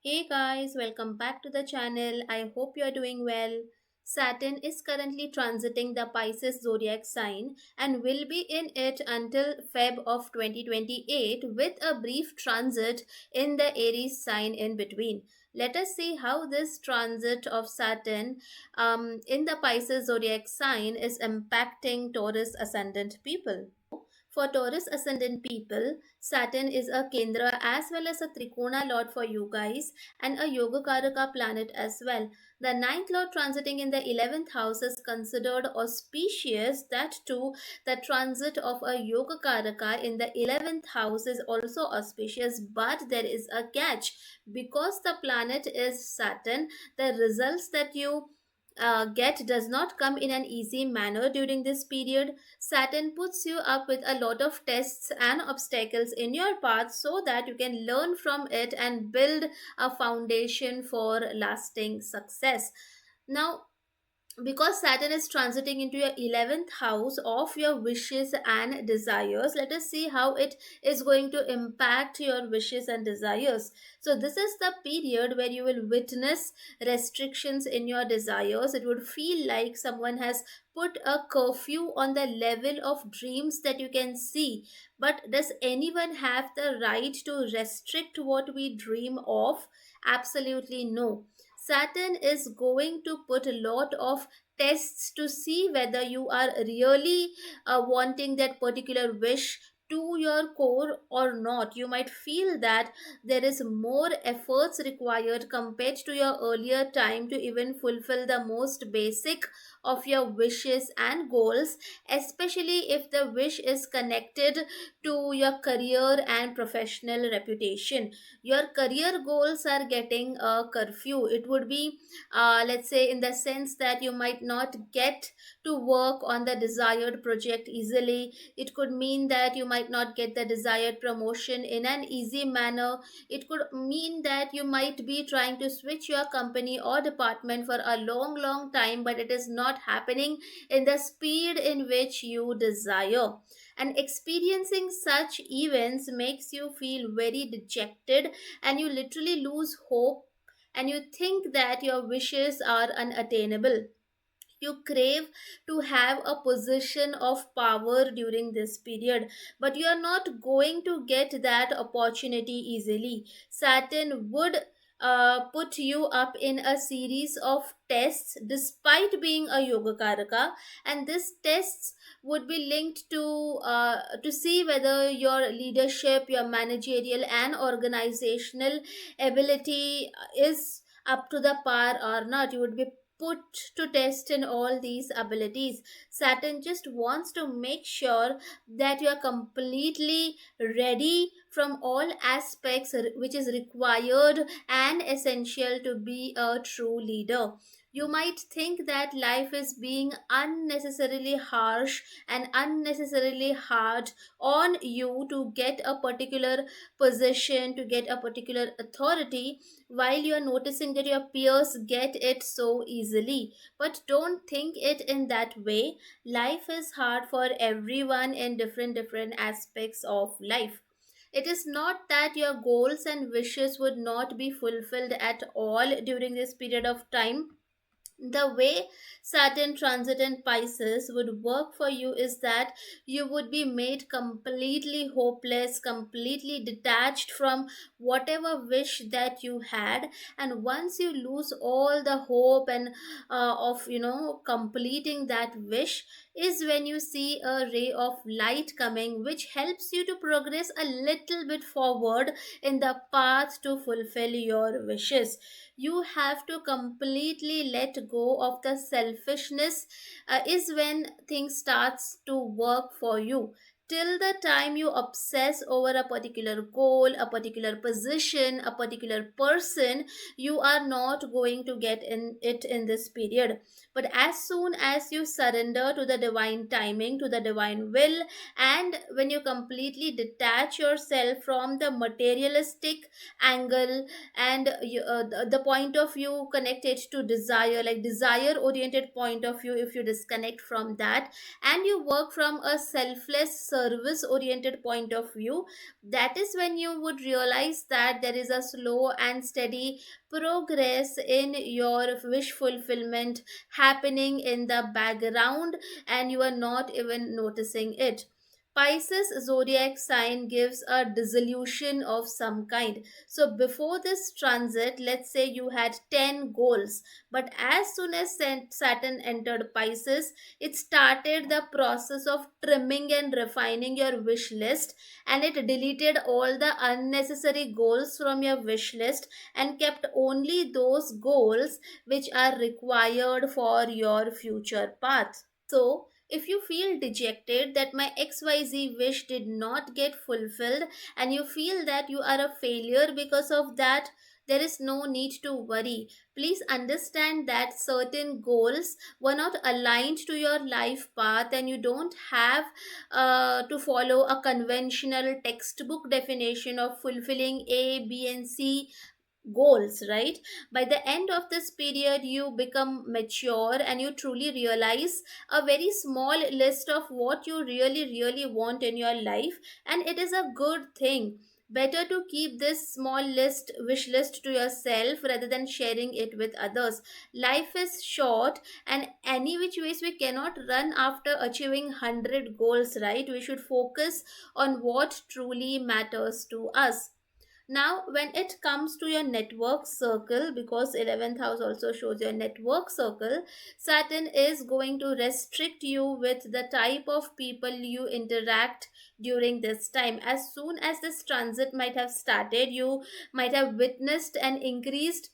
Hey guys, welcome back to the channel. I hope you are doing well. Saturn is currently transiting the Pisces Zodiac Sign and will be in it until Feb of 2028 with a brief transit in the Aries sign in between. Let us see how this transit of Saturn in the Pisces Zodiac Sign is impacting Taurus Ascendant people. For Taurus ascendant people, Saturn is a Kendra as well as a Trikona lord for you guys and a Yogakaraka planet as well. The ninth lord transiting in the 11th house is considered auspicious. That too, the transit of a Yogakaraka in the 11th house is also auspicious, but there is a catch. Because the planet is Saturn, the results that you get does not come in an easy manner during this period. Saturn puts you up with a lot of tests and obstacles in your path so that you can learn from it and build a foundation for lasting success. Now, because Saturn is transiting into your 11th house of your wishes and desires, let us see how it is going to impact your wishes and desires. So, this is the period where you will witness restrictions in your desires. It would feel like someone has put a curfew on the level of dreams that you can see. But does anyone have the right to restrict what we dream of? Absolutely no. Saturn is going to put a lot of tests to see whether you are really wanting that particular wish to your core or not. You might feel that there is more efforts required compared to your earlier time to even fulfill the most basic of your wishes and goals, especially if the wish is connected to your career and professional reputation. Your career goals are getting a curfew. It would be, let's say, in the sense that you might not get to work on the desired project easily. It could mean that you might not get the desired promotion in an easy manner. It could mean that you might be trying to switch your company or department for a long time, but it is not happening in the speed in which you desire. And experiencing such events makes you feel very dejected, and you literally lose hope, and you think that your wishes are unattainable. You crave to have a position of power during this period, but you are not going to get that opportunity easily. Saturn would put you up in a series of tests despite being a yogakaraka, and these tests would be linked to see whether your leadership, your managerial and organizational ability is up to the par or not. You would be put to test in all these abilities. Saturn just wants to make sure that you are completely ready from all aspects which is required and essential to be a true leader. You might think that life is being unnecessarily harsh and unnecessarily hard on you to get a particular position, to get a particular authority, while you are noticing that your peers get it so easily. But don't think it in that way. Life is hard for everyone in different aspects of life. It is not that your goals and wishes would not be fulfilled at all during this period of time. The way Saturn transit in Pisces would work for you is that you would be made completely hopeless, completely detached from whatever wish that you had. And once you lose all the hope and of completing that wish, is when you see a ray of light coming, which helps you to progress a little bit forward in the path to fulfill your wishes. You have to completely let go of the selfishness, is when things starts to work for you. Till the time you obsess over a particular goal, a particular position, a particular person, you are not going to get in it in this period. But as soon as you surrender to the divine timing, to the divine will, and when you completely detach yourself from the materialistic angle, and the point of view connected to desire, like desire oriented point of view, if you disconnect from that and you work from a selfless service oriented point of view, that is when you would realize that there is a slow and steady progress in your wish fulfillment happening in the background, and you are not even noticing it. Pisces zodiac sign gives a dissolution of some kind. So before this transit, let's say you had 10 goals, but as soon as Saturn entered Pisces, it started the process of trimming and refining your wish list, and it deleted all the unnecessary goals from your wish list and kept only those goals which are required for your future path. So, if you feel dejected that my XYZ wish did not get fulfilled and you feel that you are a failure because of that, there is no need to worry. Please understand that certain goals were not aligned to your life path, and you don't have to follow a conventional textbook definition of fulfilling A, B, and C goals, right? By the end of this period, you become mature and you truly realize a very small list of what you really want in your life, and it is a good thing. Better to keep this small list wish list to yourself rather than sharing it with others. Life is short, and any which ways we cannot run after achieving 100 goals, right? We should focus on what truly matters to us. Now, when it comes to your network circle, because 11th house also shows your network circle, Saturn is going to restrict you with the type of people you interact during this time. As soon as this transit might have started, you might have witnessed an increased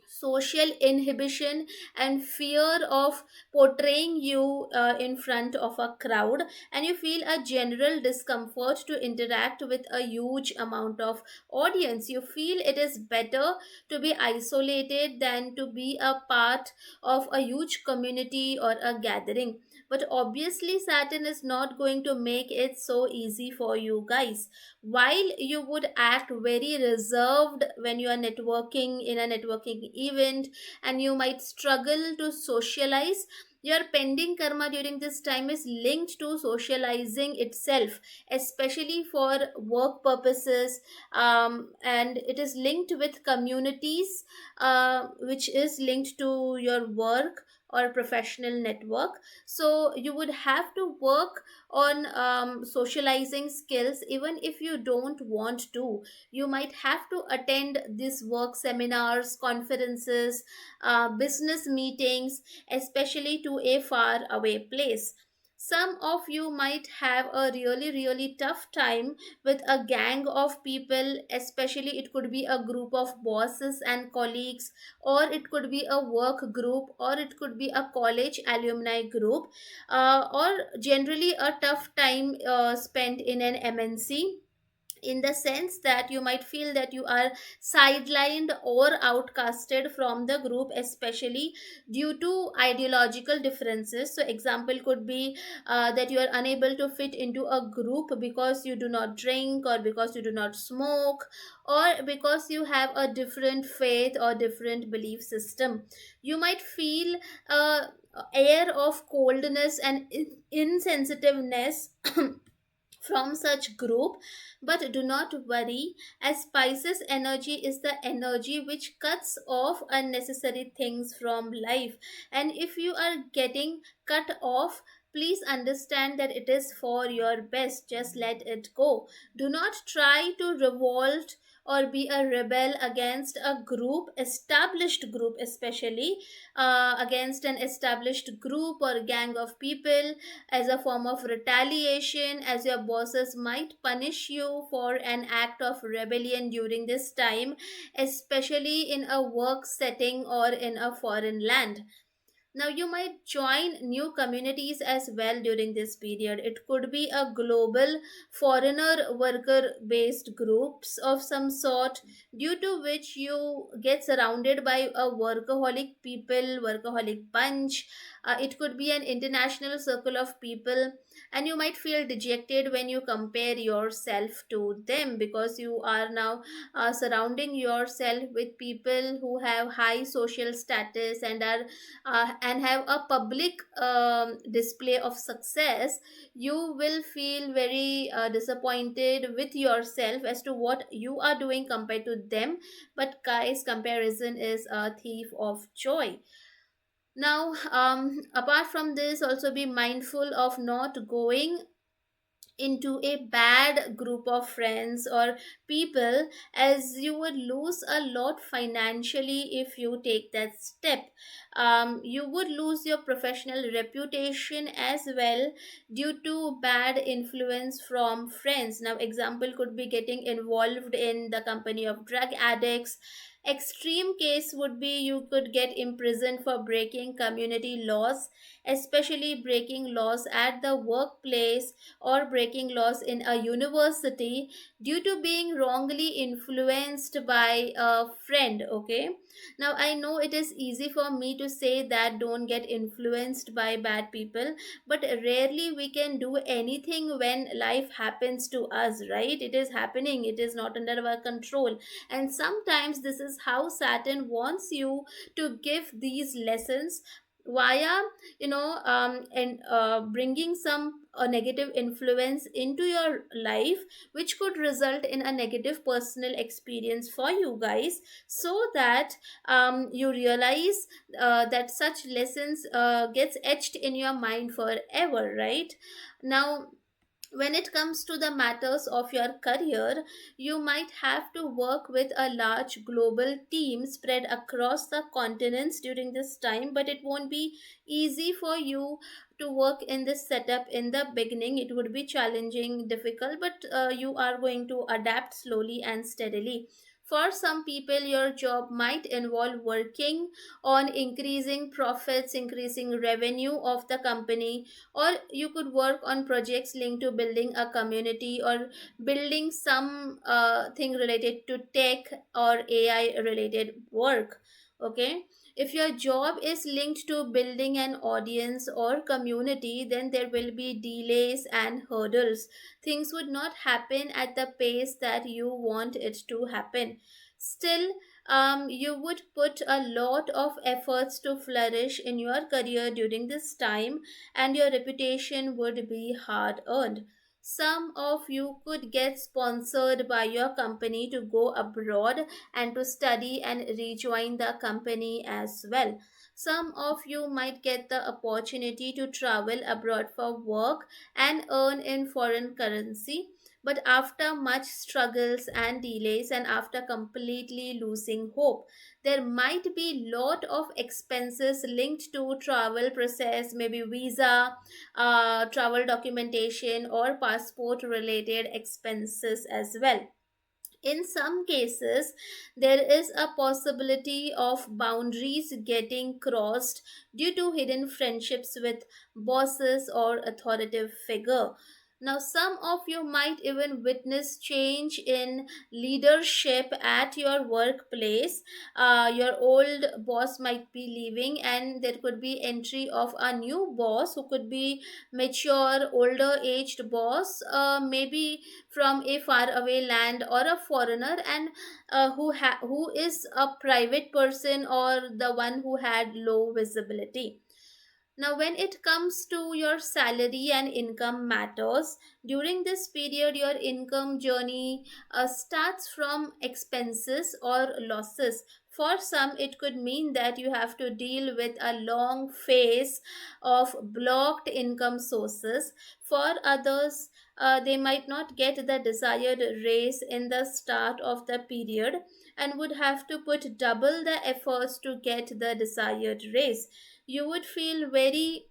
social inhibition and fear of portraying you in front of a crowd, and you feel a general discomfort to interact with a huge amount of audience. You feel it is better to be isolated than to be a part of a huge community or a gathering. But obviously Saturn is not going to make it so easy for you guys. While you would act very reserved when you are networking in a networking event, and you might struggle to socialize, your pending karma during this time is linked to socializing itself, especially for work purposes, and it is linked with communities, which is linked to your work or professional network. So you would have to work on socializing skills even if you don't want to. You might have to attend these work seminars, conferences, business meetings, especially to a far away place. Some of you might have a really tough time with a gang of people, especially it could be a group of bosses and colleagues, or it could be a work group, or it could be a college alumni group, or generally a tough time spent in an MNC, in the sense that you might feel that you are sidelined or outcasted from the group, especially due to ideological differences. So example could be that you are unable to fit into a group because you do not drink, or because you do not smoke, or because you have a different faith or different belief system. You might feel a air of coldness and insensitiveness from such group. But do not worry, as Pisces energy is the energy which cuts off unnecessary things from life, and if you are getting cut off, please understand that it is for your best. Just let it go. Do not try to revolt or be a rebel against a group, established group, especially against an established group or gang of people, as a form of retaliation, as your bosses might punish you for an act of rebellion during this time, especially in a work setting or in a foreign land. Now, you might join new communities as well during this period. It could be a global foreigner worker based groups of some sort, due to which you get surrounded by a workaholic people, workaholic bunch. It could be an international circle of people. and you might feel dejected when you compare yourself to them, because you are now surrounding yourself with people who have high social status and are and have a public display of success. You will feel very disappointed with yourself as to what you are doing compared to them. But guys, comparison is a thief of joy. Now, apart from this, also be mindful of not going into a bad group of friends or people, as you would lose a lot financially if you take that step. You would lose your professional reputation as well due to bad influence from friends. Now, example could be getting involved in the company of drug addicts. Extreme case would be you could get imprisoned for breaking community laws, especially breaking laws at the workplace or breaking laws in a university due to being wrongly influenced by a friend. Okay, now I know it is easy for me to say that don't get influenced by bad people, but rarely we can do anything when life happens to us, right? It is happening, it is not under our control. And sometimes this is how Saturn wants you to give these lessons via, and bringing some a negative influence into your life, which could result in a negative personal experience for you guys, so that you realize that such lessons gets etched in your mind forever, right? Now, when it comes to the matters of your career, you might have to work with a large global team spread across the continents during this time, but it won't be easy for you to work in this setup in the beginning. It would be challenging, difficult, but you are going to adapt slowly and steadily. For some people, your job might involve working on increasing profits, increasing revenue of the company, or you could work on projects linked to building a community or building some thing related to tech or AI related work. Okay, if your job is linked to building an audience or community, then there will be delays and hurdles. Things would not happen at the pace that you want it to happen. Still, you would put a lot of efforts to flourish in your career during this time, and your reputation would be hard earned. Some of you could get sponsored by your company to go abroad and to study and rejoin the company as well. Some of you might get the opportunity to travel abroad for work and earn in foreign currency. But after much struggles and delays, and after completely losing hope, there might be lot of expenses linked to travel process, maybe visa, travel documentation, or passport related expenses as well. In some cases, there is a possibility of boundaries getting crossed due to hidden friendships with bosses or authoritative figure. Now, some of you might even witness change in leadership at your workplace. Your old boss might be leaving, and there could be entry of a new boss who could be mature, older aged boss, maybe from a faraway land or a foreigner, and who is a private person or the one who had low visibility. Now, when it comes to your salary and income matters, during this period, your income journey starts from expenses or losses. For some, it could mean that you have to deal with a long phase of blocked income sources. For others, they might not get the desired raise in the start of the period and would have to put double the efforts to get the desired raise. You would feel very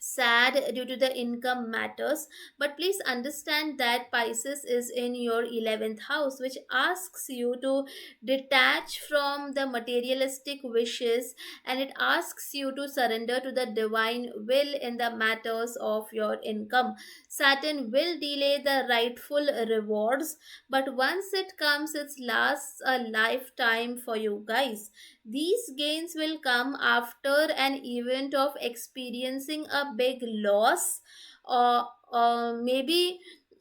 sad due to the income matters, but please understand that Pisces is in your 11th house, which asks you to detach from the materialistic wishes, and it asks you to surrender to the divine will in the matters of your income. Saturn will delay the rightful rewards, but once it comes, it lasts a lifetime for you guys. These gains will come after an event of experiencing a big loss, maybe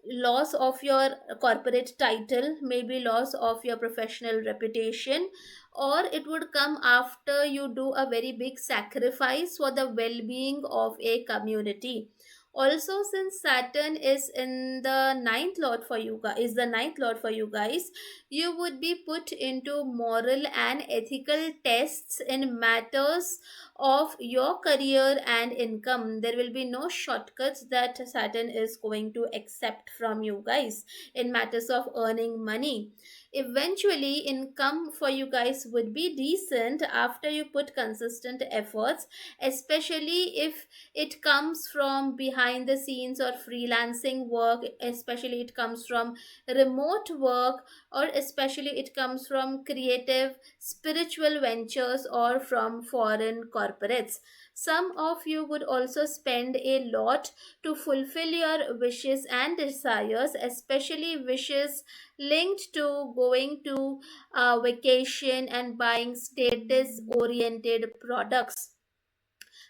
loss of your corporate title, maybe loss of your professional reputation, or it would come after you do a very big sacrifice for the well-being of a community. Also, since Saturn is in the ninth lord for you guys, is the ninth lord for you guys, you would be put into moral and ethical tests in matters of your career and income. There will be no shortcuts that Saturn is going to accept from you guys in matters of earning money. Eventually, income for you guys would be decent after you put consistent efforts, especially if it comes from behind the scenes or freelancing work, especially it comes from remote work, or especially it comes from creative spiritual ventures or from foreign corporates. Some of you would also spend a lot to fulfill your wishes and desires, especially wishes linked to going to a vacation and buying status oriented products.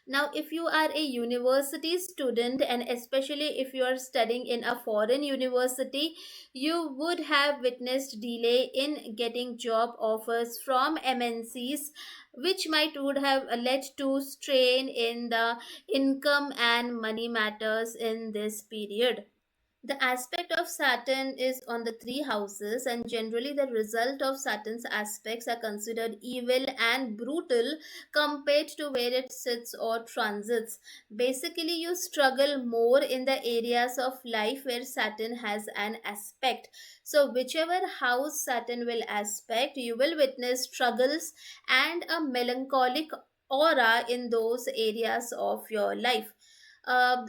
Now, if you are a university student, and especially if you are studying in a foreign university, you would have witnessed delay in getting job offers from MNCs, which might would have led to strain in the income and money matters in this period. The aspect of Saturn is on the three houses, and generally, the result of Saturn's aspects are considered evil and brutal compared to where it sits or transits. Basically, you struggle more in the areas of life where Saturn has an aspect. So, whichever house Saturn will aspect, you will witness struggles and a melancholic aura in those areas of your life.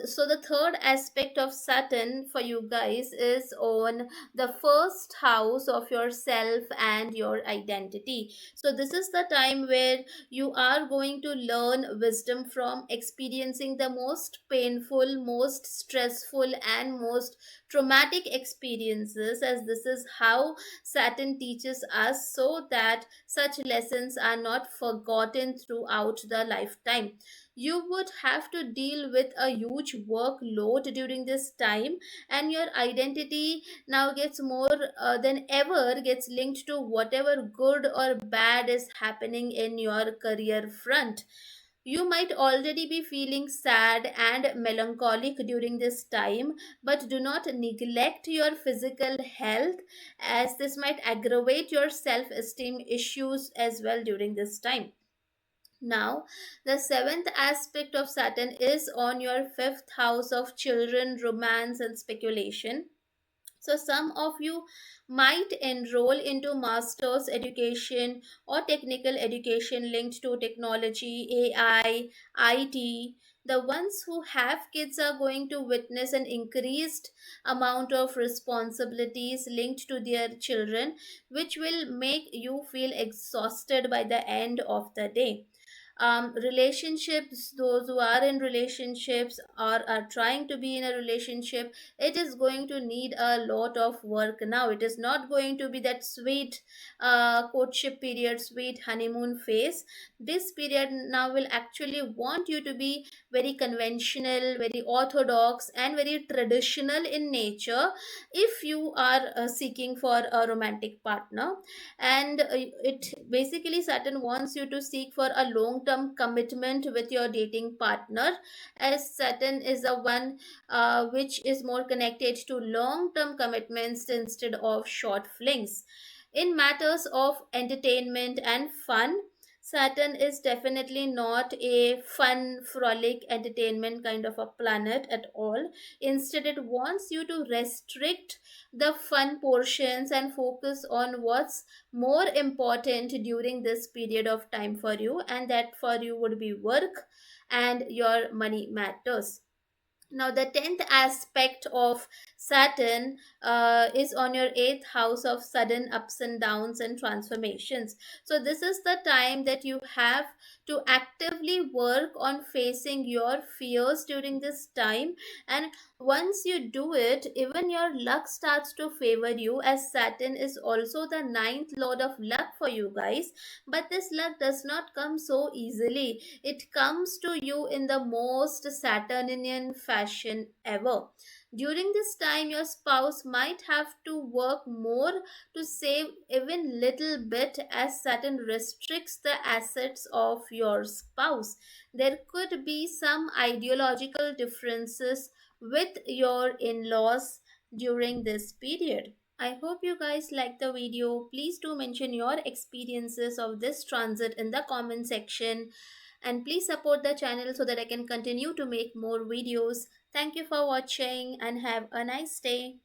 So the third aspect of Saturn for you guys is on the first house of yourself and your identity. So this is the time where you are going to learn wisdom from experiencing the most painful, most stressful, and most traumatic experiences, as this is how Saturn teaches us, so that such lessons are not forgotten throughout the lifetime. You would have to deal with a huge workload during this time, and your identity now gets more than ever gets linked to whatever good or bad is happening in your career front. You might already be feeling sad and melancholic during this time, but do not neglect your physical health, as this might aggravate your self esteem issues as well during this time. Now, the seventh aspect of Saturn is on your fifth house of children, romance, and speculation. So, some of you might enroll into master's education or technical education linked to technology, AI, IT. The ones who have kids are going to witness an increased amount of responsibilities linked to their children, which will make you feel exhausted by the end of the day. Relationships, those who are in relationships or are trying to be in a relationship, it is going to need a lot of work. Now it is not going to be that sweet courtship period, sweet honeymoon phase. This period now will actually want you to be very conventional, very orthodox, and very traditional in nature if you are seeking for a romantic partner. And it basically, Saturn wants you to seek for a long term commitment with your dating partner, as Saturn is the one which is more connected to long term commitments instead of short flings. In matters of entertainment and fun, Saturn is definitely not a fun, frolic entertainment kind of a planet at all. Instead, it wants you to restrict the fun portions and focus on what's more important during this period of time for you, and that for you would be work and your money matters. Now, the 10th aspect of Saturn is on your 8th house of sudden ups and downs and transformations. So, this is the time that you have to actively work on facing your fears during this time. And once you do it, even your luck starts to favor you, as Saturn is also the ninth lord of luck for you guys. But this luck does not come so easily, it comes to you in the most Saturnian fashion ever. During this time, your spouse might have to work more to save even little bit, as Saturn restricts the assets of your spouse. There could be some ideological differences with your in-laws during this period. I hope you guys like the video. Please do mention your experiences of this transit in the comment section, and please support the channel so that I can continue to make more videos. Thank you for watching and have a nice day.